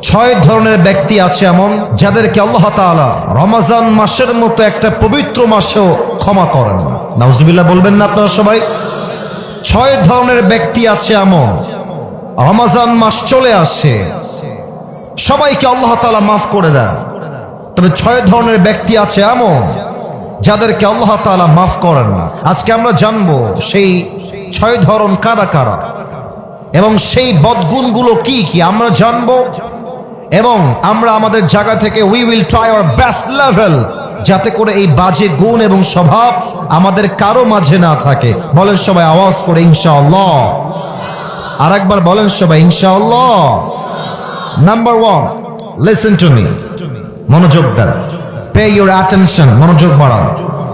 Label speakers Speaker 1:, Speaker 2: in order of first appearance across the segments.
Speaker 1: ছয় ধরনের ব্যক্তি আছে এমন যাদেরকে আল্লাহ তাআলা রমজান মাসের মতো একটা পবিত্র মাসেও ক্ষমা করেন না। নাউজুবিল্লাহ বলবেন না আপনারা সবাই? ছয় ধরনের ব্যক্তি আছে এমন, রমজান মাস চলে আসে, সবাইকে আল্লাহ তাআলা মাফ করে দেন, তবে ছয় ধরনের ব্যক্তি আছে এমন যাদেরকে আল্লাহ তাআলা মাফ করেন না। আজকে আমরা জানবো সেই ছয় ধরন কারা কারা এবং সেই বদগুণগুলো কি কি আমরা জানবো, এবং আমরা আমাদের জায়গা থেকে we will try our best level যাতে করে এই বাজে গুণ এবং স্বভাব আমাদের কারো মাঝে না থাকে। বলেন সবাই আওয়াজ করে ইনশাআল্লাহ। আর একবার বলেন সবাই ইনশাআল্লাহ। নাম্বার 1, লিসেন টু মি, মনোযোগ দেন, পে ইউর অ্যাটেনশন, মনোযোগ বাড়ান,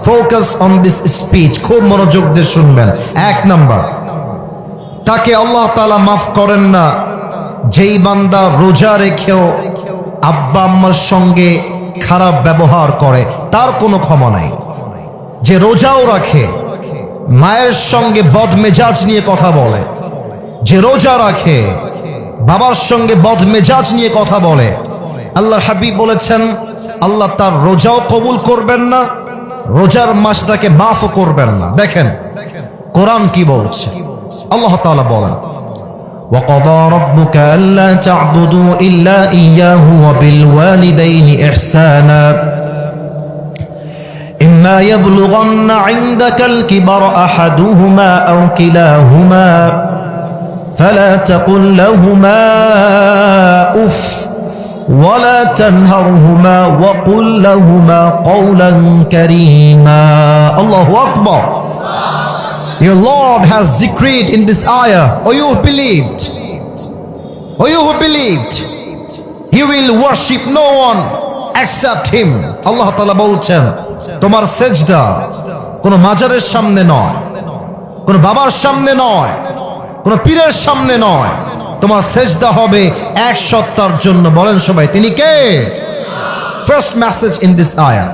Speaker 1: ফোকাস অন দিস স্পিচ, খুব মনোযোগ দিয়ে শুনবেন। 1 নাম্বার, তাকে আল্লাহ তাআলা মাফ করেন না যেই বান্দা রোজা রেখেও আব্বা আম্মার সঙ্গে খারাপ ব্যবহার করে, তার কোনো ক্ষমা নাই। যে রোজাও রাখে মায়ের সঙ্গে বদমেজাজ নিয়ে কথা বলে, যে রোজা রাখে বাবার সঙ্গে বদমেজাজ নিয়ে কথা বলে, আল্লাহর হাবিব বলেছেন আল্লাহ তার রোজাও কবুল করবেন না, রোজার মাস তাকে মাফও করবেন না। দেখেন কোরআন কি বলছে। আল্লাহ তাআলা বলেন وَقَضَى رَبُّكَ أَلَّا تَعْبُدُوا إِلَّا إِيَّاهُ وَبِالْوَالِدَيْنِ إِحْسَانًا إِمَّا يَبْلُغَنَّ عِندَكَ الْكِبَرَ أَحَدُهُمَا أَوْ كِلَاهُمَا فَلَا تَقُل لَّهُمَا أُفٍّ وَلَا تَنْهَرْهُمَا وَقُل لَّهُمَا قَوْلًا كَرِيمًا الله أكبر. Your Lord has decreed in this ayah, O you who believed, O you who believed, you will worship no one except Him. Allah Ta'ala বলছেন তোমার সেজদা কোনো মাজারের সামনে নয়, কোনো বাবার সামনে নয়, কোনো পীরের সামনে নয়, তোমার সেজদা হবে এক সত্তার জন্য। বলেন সবাই তিনি কে? ফার্স্ট মেসেজ ইন দিস আয়াহ।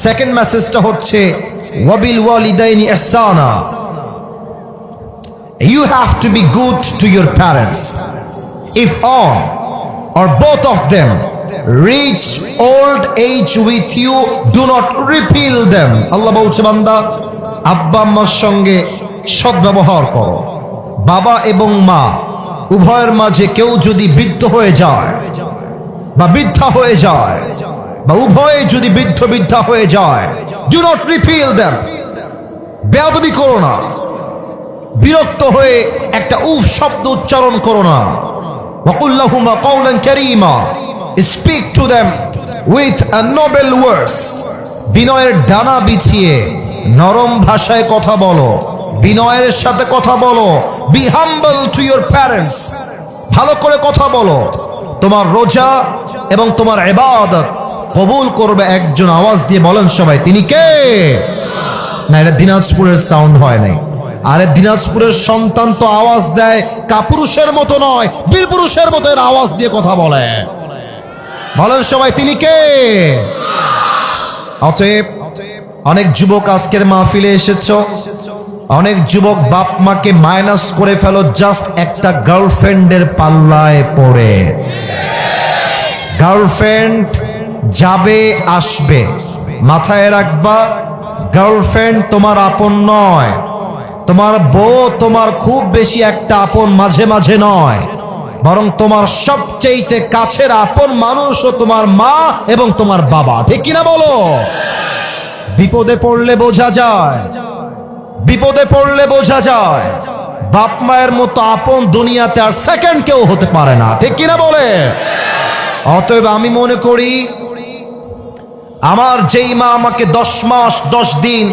Speaker 1: সেকেন্ড মেসেজটা হচ্ছে ওয়াবিল ওয়ালিদাইনি ইহসানা, you have to be good to your parents. If one or both of them reach old age with you, do not repel them. আল্লাহ বলছে বান্দা আব্বা আম্মার সঙ্গে সদ্ব্যবহার করো। বাবা এবং মা উভয়ের মাঝে কেউ যদি বৃদ্ধ হয়ে যায় বা বৃদ্ধা হয়ে যায় বা উভয়ে যদি বৃদ্ধা হয়ে যায়, do not repel them. বেয়াদবি করো না, বিরক্ত হয়ে একটা উফ শব্দ উচ্চারণ করো না। وَقُلْ لَهُمَا قَوْلًا كَرِيمًا, speak to them with a noble words. বিনয়ের ডানা বিছিয়ে নরম ভাষায় কথা বলো, বিনয়ের সাথে কথা বলো। Be humble to your parents, ভালো করে কথা বলো। তোমার রোজা এবং তোমার ইবাদত কবুল করবে একজন। আওয়াজ দিয়ে বলেন সবাই তিনি কে? না, এটা দিনাজপুরের সাউন্ড হয় নাই। আরে দিনাজপুরের সন্তান তো আওয়াজ দেয় কাপুরুষের মতো নয়, বীর পুরুষের মতো এর আওয়াজ দিয়ে কথা বলে। বলেন সবাই তিনি কে? অতএব অনেক যুবক আজকের মাহফিলে এসেছো, অনেক যুবক বাপ মাকে মাইনাস করে ফেলো জাস্ট একটা গার্লফ্রেন্ডের পাল্লায় পড়ে। গার্লফ্রেন্ড যাবে আসবে, মাথায় রাখবা গার্লফ্রেন্ড তোমার আপন নয়, তোমার বউ তোমার খুব বেশি একটা আপন মাঝে মাঝে নয়, বরং তোমার সবচেয়ে কাছের আপন মানুষও তোমার মা এবং তোমার বাবা। ঠিক কিনা বলো? বিপদে পড়লে বোঝা যায়, বিপদে পড়লে বোঝা যায় বাপ মায়ের মতো আপন দুনিয়াতে আর সেকেন্ড কেউ হতে পারে না। ঠিক কিনা বলে? অতএব আমি মনে করি আমার যেই মা আমাকে 10 মাস 10 দিন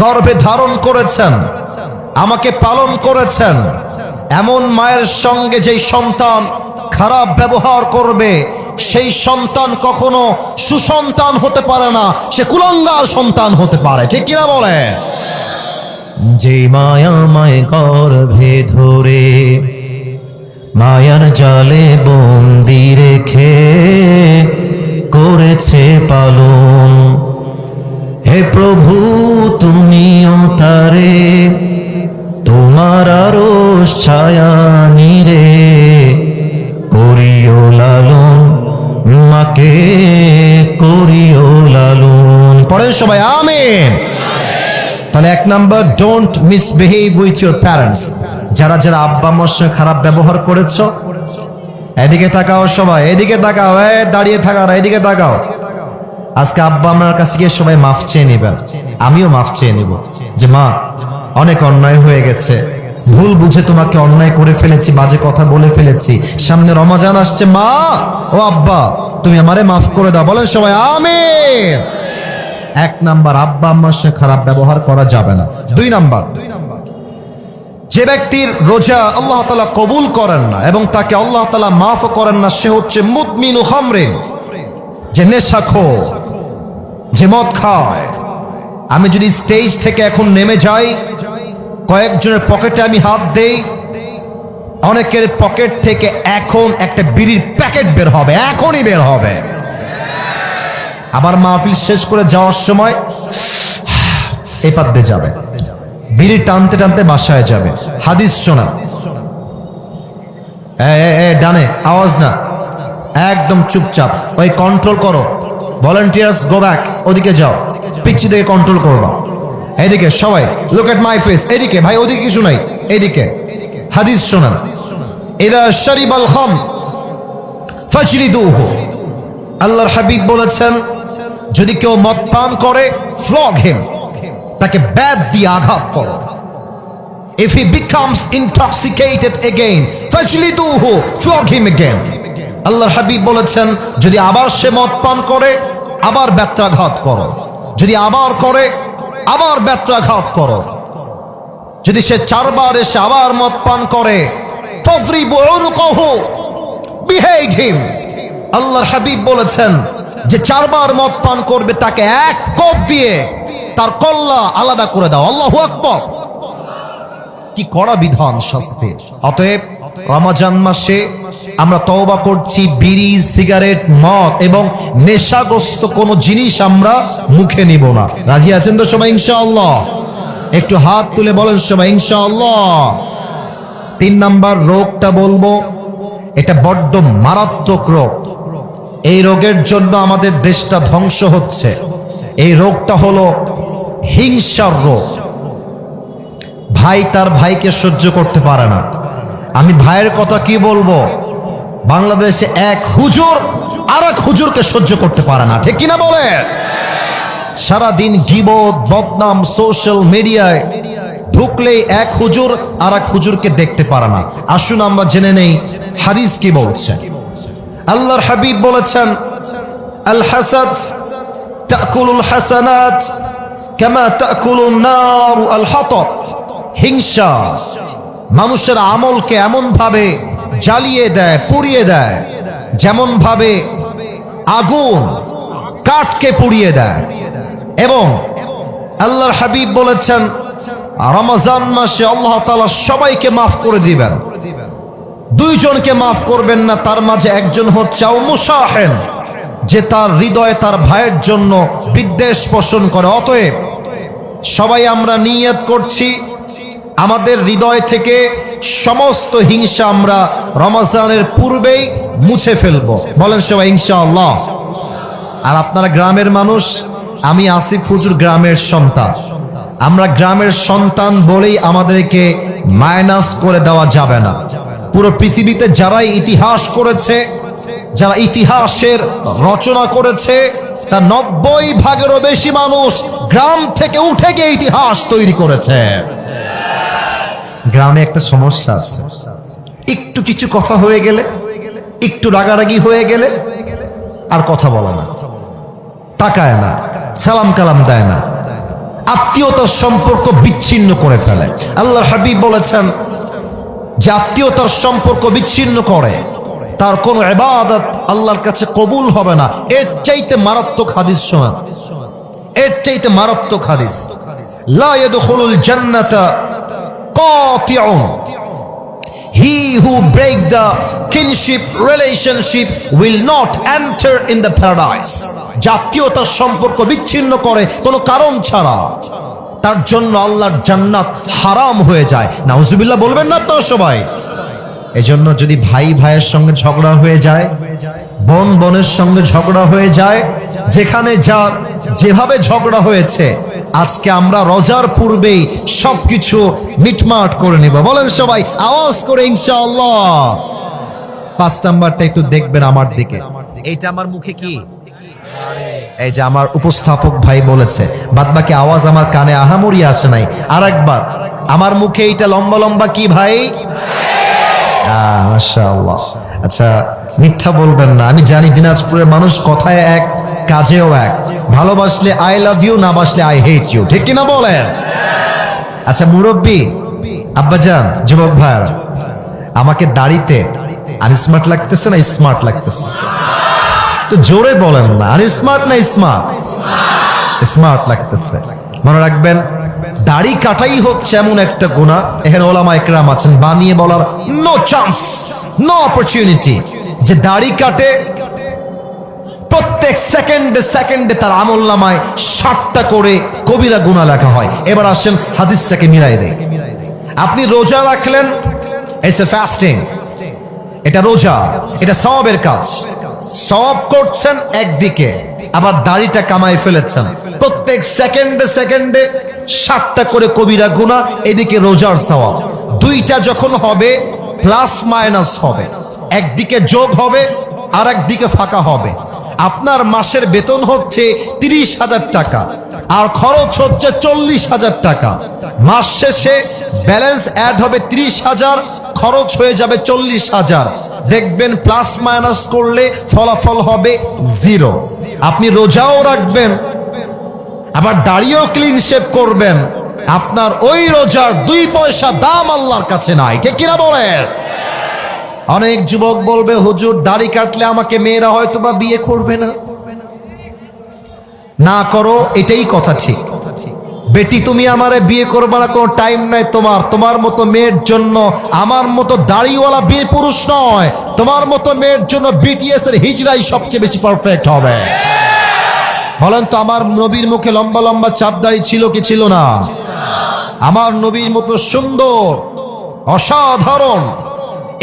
Speaker 1: গর্ভে ধারণ করেছেন, আমাকে পালন করেছেন, এমন মায়ের সঙ্গে যেই সন্তান খারাপ ব্যবহার করবে সেই সন্তান কখনো সুসন্তান হতে পারে না, সে কুলাঙ্গার সন্তান হতে পারে। ঠিক কিনা বলে? যে মায়া মায় গর্ভে ধরে মায়ার জালে বন্দি রেখে করেছে পালন, হে প্রভু তুমিও তারে তোমার আরশ ছায়া নিরে করিও লালন। মাকে করিও লালন। পড়েন সবাই আমিন। তাহলে এক number, don't misbehave with your parents. যারা যারা আব্বা আম্মার সঙ্গে খারাপ ব্যবহার করেছো, এদিকে তাকাও সবাই, এদিকে তাকাও, দাঁড়িয়ে থাকা না, এদিকে তাকাও। আজকে আব্বা আম্মার কাছে গিয়ে সবাই মাফ চেয়ে নেবেন, আমিও মাফ চেয়ে নিব যে মা অনেক অন্যায় হয়ে গেছে, ভুল বুঝে তোমাকে অন্যায় করে ফেলেছি, বাজে কথা বলে ফেলেছি, সামনে রমজান আসছে, মা ও আব্বা তুমি আমারে মাফ করে দাও। বলেন সবাই আমিন। এক নাম্বার, আব্বা আম্মার সাথে খারাপ ব্যবহার করা যাবে না। দুই নাম্বার, যে ব্যক্তির রোজা আল্লাহ তাআলা কবুল করেন না এবং তাকে আল্লাহ তাআলা মাফ করেন না, সে হচ্ছে মুদমিনু খামরিন, যে নেশাখোর, যে মদ খায়। আমি যদি স্টেজ থেকে এখন নেমে যাই, কয়েকজনের পকেটে আমি হাত দেই, অনেকের পকেট থেকে এখন একটা বিড়ির প্যাকেট বের হবে, এখনই বের হবে। আবার মাহফিল শেষ করে যাওয়ার সময় এই পাত দিয়ে যাবে, বিড়ি টানতে টানতে বাসায় যাবে। হাদিস শোনা, ডানে আওয়াজ না, একদম চুপচাপ, ওই কন্ট্রোল করো। ভলান্টিয়ার্স গো ব্যাক, ওদিকে যাও, পিচ্ছি দিকে কন্ট্রোল করবা। এদিকে সবাই লুক এট মাই ফেস, এদিকে ভাই, ওদিকে কিছু নাই, এদিকে। হাদিস শোনান, ইদা শারিবাল খাম ফাজলিদুহু। আল্লাহর হাবিব বলেছেন, যদি কেউ মদ পান করে, ফ্লগ হিম, তাকে ব্যাট দিয়ে আঘাত করো। If he becomes intoxicated again, fajliduhu, flog him again. আল্লাহর হাবিব বলেছেন, যদি আবার সে মদ পান করে, আবার ব্যত্রাঘাত করো। যদি আবার করে, আবার ব্যত্রাঘাত করো। যদি সে চারবার এসে আবার মদ পান করে, ফadribu unuqahu, behead him. আল্লাহর হাবিব বলেছেন, যে চারবার মদ পান করবে তাকে এক কোপ দিয়ে তার কল্লা আলাদা করে দাও। আল্লাহু আকবার। কি কড়া বিধান শাস্তির। অতএব রমজান মাসে আমরা তওবা করছি, বিড়ি, সিগারেট, মদ এবং নেশাগ্রস্ত কোনো জিনিস আমরা মুখে নিব না। রাজি আছেন তো সবাই ইনশাআল্লাহ? একটু হাত তুলে বলেন সবাই ইনশাআল্লাহ। তিন নাম্বার রোগটা বলবো, এটা বড্ড মারাত্মক রোগ। এই রোগের জন্য আমাদের দেশটা ধ্বংস হচ্ছে। এই রোগটা হলো হিংসার রোগ। ভাই তার ভাইকে সহ্য করতে পারে না। আমি ভাইয়ের কথা কি বলবো, বাংলাদেশে এক হুজুর আর এক হুজুরকে সহ্য করতে পারে না, ঠিক কিনা বলে? সারাদিন গীবত, বদনাম, সোশ্যাল মিডিয়ায় ঢুকলেই এক হুজুর আর এক হুজুরকে দেখতে পারে না। আসুন আমরা জেনে নেই হাদিস কি বলছে। আল্লাহর হাবিব বলেছেন, আল হাসাদ তাকুলুল হাসানাত কামা তাকুলুন নার আল হাতাব। হিংসা মানুষের আমলকে এমন ভাবে জ্বালিয়ে দেয়, পুড়িয়ে দেয়, যেমন ভাবে আগুন কাঠকে পুড়িয়ে দেয়। এবং আল্লাহর হাবিব বলেছেন, রমজান মাসে আল্লাহ তাআলা সবাইকে মাফ করে দিবেন, দুইজনকে মাফ করবেন না। তার মাঝে একজন হচ্ছে মুসাহেন, যে তার হৃদয়ে তার ভাইয়ের জন্য বিদ্বেষ পোষণ করে। অতএব সবাই আমরা নিয়ত করছি, আমাদের হৃদয় থেকে সমস্ত হিংসা আমরা রমজানের পূর্বেই মুছে ফেলবো। বলেন সবাই ইনশাআল্লাহ। আর আপনারা গ্রামের মানুষ, আমি আসিফ হুজুর গ্রামের সন্তান। আমরা গ্রামের সন্তান বলেই আমাদেরকে মাইনাস করে দেওয়া যাবে না। পুরো পৃথিবীতে যারাই ইতিহাস করেছে, যারা ইতিহাসের রচনা করেছে, তার 90% বেশি মানুষ গ্রাম থেকে উঠে গিয়ে ইতিহাস তৈরি করেছে। গ্রামে একটা সমস্যা আছে, একটু কিছু কথা হয়ে গেলে, একটু রাগারাগি হয়ে গেলে আর কথা বলে না, তাকায় না, সালাম কালাম দেয় না, আত্মীয়তার সম্পর্ক বিচ্ছিন্ন করে ফেলে। আল্লাহর হাবিব বলেছেন, যে আত্মীয়তার সম্পর্ক বিচ্ছিন্ন করে তার কোনো ইবাদত আল্লাহর কাছে কবুল হবে না। এর চাইতে মারাত্মক হাদিস শোনা, এর চাইতে মারাত্মক হাদিস, লা ইয়াদখুলুল জান্নাতা কাতিউন, he who break the kinship relationship will not enter in the paradise. জাতীয়তার সম্পর্ক বিচ্ছিন্ন করে কোনো কারণ ছাড়া, তার জন্য আল্লাহর জান্নাত হারাম হয়ে যায়। নাউজুবিল্লাহ বলবেন না আপনারা সবাই? এজন্য যদি ভাই ভাইয়ের সঙ্গে ঝগড়া হয়ে যায়, বোন বোনের সঙ্গে ঝগড়া হয়ে যায়, যেখানে যা যেভাবে ঝগড়া হয়েছে আজকে আমরা রোজার পূর্বেই সবকিছু মিটমাট করে নিব। বলেন সবাই আওয়াজ করে ইনশাআল্লাহ। 5 নাম্বারটা একটু দেখবেন আমার দিকে। এইটা আমার মুখে কি, এই যে আমার উপস্থাপক ভাই বলেছে, বাদবাকি আওয়াজ আমার কানে আহামরি আসে নাই। আরেকবার, আমার মুখে এইটা লম্বা লম্বা কি ভাই? মাশাআল্লাহ। আচ্ছা, মিথ্যা বলবেন না। আমি জানি দিনাজপুরের মানুষ কথায় এক কাজেও এক। ভালোবাসলে আই লাভ ইউ, না বাসলে আই হেট ইউ, ঠিক কিনা বলেন? আচ্ছা মুরব্বী, আব্বাজান, যুবক ভাইরা, আমাকে দাড়িতে আনস্মার্ট লাগতেছে না স্মার্ট লাগতেছে? তো জোরে বলেন না, আনস্মার্ট না স্মার্ট? স্মার্ট লাগতেছে। মনে রাখবেন, দাড়ি কাটাই হচ্ছে এমন একটা গুনাহ, এখানে ওলামা ইকরাম আছেন, বানিয়ে বলার নো চান্স, নো অপরচুনিটি, যে দাড়ি কাটে প্রত্যেক সেকেন্ডে সেকেন্ডে তার আমলনামায় 60টা করে কবিরা গুনাহ লেখা হয়। এবার আসেন হাদিসটাকে মিলাই দেই। আপনি রোজা রাখলেন, ইটস এ ফাস্টিং, এটা রোজা, এটা সওয়াবের কাজ, সওয়াব করছেন একদিকে, আবার দাড়িটা কামাই ফেলেছেন, প্রত্যেক সেকেন্ডে সেকেন্ডে 60টা করে কবিরা গুনাহ, এদিকে রোজার সওয়াব। দুইটা যখন হবে প্লাস মাইনাস হবে, একদিকে যোগ হবে আর একদিকে ফাঁকা হবে। আপনার মাসের বেতন হচ্ছে 30,000 টাকা আর খরচ হচ্ছে 40,000 টাকা। মাস শেষে ব্যালেন্স অ্যাড হবে 30,000, খরচ হয়ে যাবে 40,000। দেখবেন প্লাস মাইনাস করলে ফলাফল হবে 0। আপনি রোজাও রাখবেন আবার দাড়িও ক্লিন শেভ করবেন, আপনার ওই রোজার 2 পয়সা দাম আল্লাহর কাছে নাই, ঠিক কিনা বলেন? অনেক যুবক বলবে, হুজুর দাড়ি কাটলে আমাকে মেয়েরা হয়তো বা বিয়ে করবে না। না করো, এটাই কথা ঠিক। বেটি তুমি আমারে বিয়ে করবে না, কোনো টাইম নাই তোমার। তোমার মতো মেয়ের জন্য আমার মতো দাড়িওয়ালা বীর পুরুষ নয়, তোমার মতো মেয়ের জন্য বিটিএস এর হিজড়াই সবচেয়ে বেশি পারফেক্ট হবে। বলেন তো, আমার নবীর মুখে লম্বা লম্বা চাপ দাড়ি ছিল কি ছিল না? আমার নবীর মতো সুন্দর অসাধারণ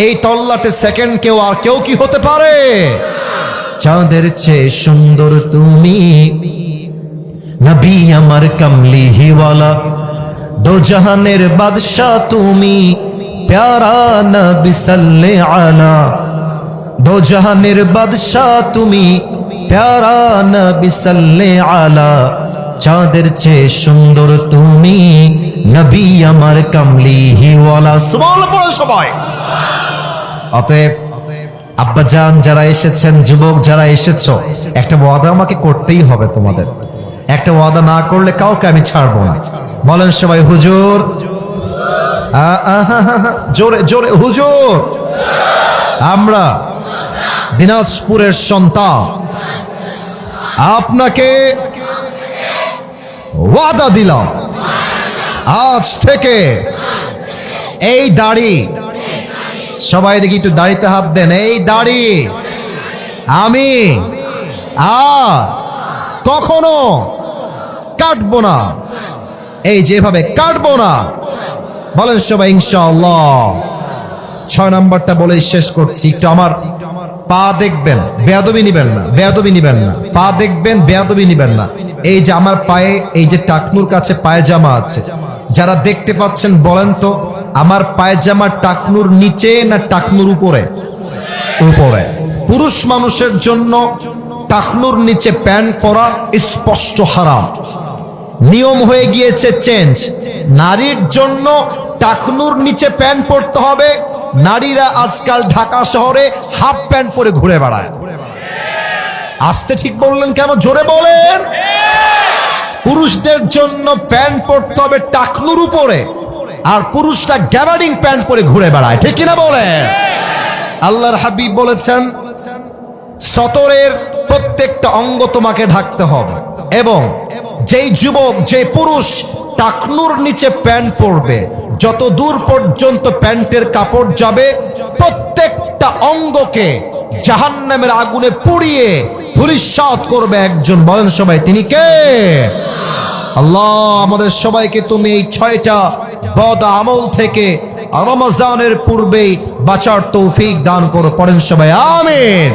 Speaker 1: এই তল্লাটে সেকেন্ড কেউ আর কেউ কি হতে পারে? চাঁদের চেয়ে সুন্দর তুমি, নবী আমার কমলি হিওয়ালা, দো জাহানের বাদশা তুমি, প্যারা নবী সাল্লে আলা, দো জাহানের বাদশা তুমি, প্যারা নবী সাল্লে আলা, চাঁদের চেয়ে সুন্দর তুমি, নবী আমার কমলি হিওয়ালা। সুবহানাল্লাহ পড়ো সবাই। অতএব আব্বাজান যারা এসেছেন, যুবক যারা এসেছো, একটা ওয়াদা আমাকে করতেই হবে তোমাদের। একটা ওয়াদা না করলে কাউকে আমি ছাড়বো না। বলেন সবাই হুজুর, জোরে জোরে হুজুর। আমরা দিনাজপুরের সন্তান, আপনাকে ওয়াদা দিলাম, আজ থেকে এই দাড়ি, সবাই দেখি একটু দাড়িতে হাত দেন, এই দাড়ি আমি আর কখনো কাটবো না, এই যেভাবে কাটবো না। বলেন সবাই ইনশাআল্লাহ। 6 নাম্বারটা বলে শেষ করছি। একটু আমার পা দেখবেন, বেয়াদবি নিবেন না, বেয়াদবি নিবেন না। পা দেখবেন, বেয়াদবি নিবেন না। এই যে আমার পায়ে এই যে টাকনুর কাছে পায়জামা আছে, যারা দেখতে পাচ্ছেন বলেন তো, আমার পায়জামা টাকনুর নিচে না টাকনুর উপরে? উপরে। পুরুষ মানুষের জন্য টাকনুর নিচে প্যান্ট পরা স্পষ্ট হারাম, নিয়ম হয়ে গিয়েছে চেঞ্জ। নারীর জন্য টাকনুর নিচে প্যান্ট পরতে হবে। নারীরা আজকাল ঢাকা শহরে হাফ প্যান্ট পরে ঘুরে বেড়ায়। আস্তে ঠিক বললেন কেন? জোরে বলেন। পুরুষদের জন্য প্যান্ট পরতে হবে টাকনুর উপরে, আর পুরুষরা গ্যাবার্ডিং প্যান্ট পরে ঘুরে বেড়ায়, ঠিক কিনা বলেন? আল্লাহর হাবিব বলেছেন, সতরের প্রত্যেকটা অঙ্গ তোমাকে ঢাকতে হবে, এবং যেই যুবক, যে পুরুষ টাকনুর নিচে প্যান্ট পরবে, যত দূর পর্যন্ত প্যান্টের কাপড় যাবে, প্রত্যেকটা অঙ্গকে জাহান্নামের আগুনে পুড়িয়ে ধূলিসাৎ করবে একজন। বলেন সবাই, তিনি কে? আল্লাহ আমাদের সবাইকে তুমি এই 6টা বদ আমল থেকে রমজানের পূর্বেই বাঁচার তৌফিক দান করো। পড়েন সবাই আমিন।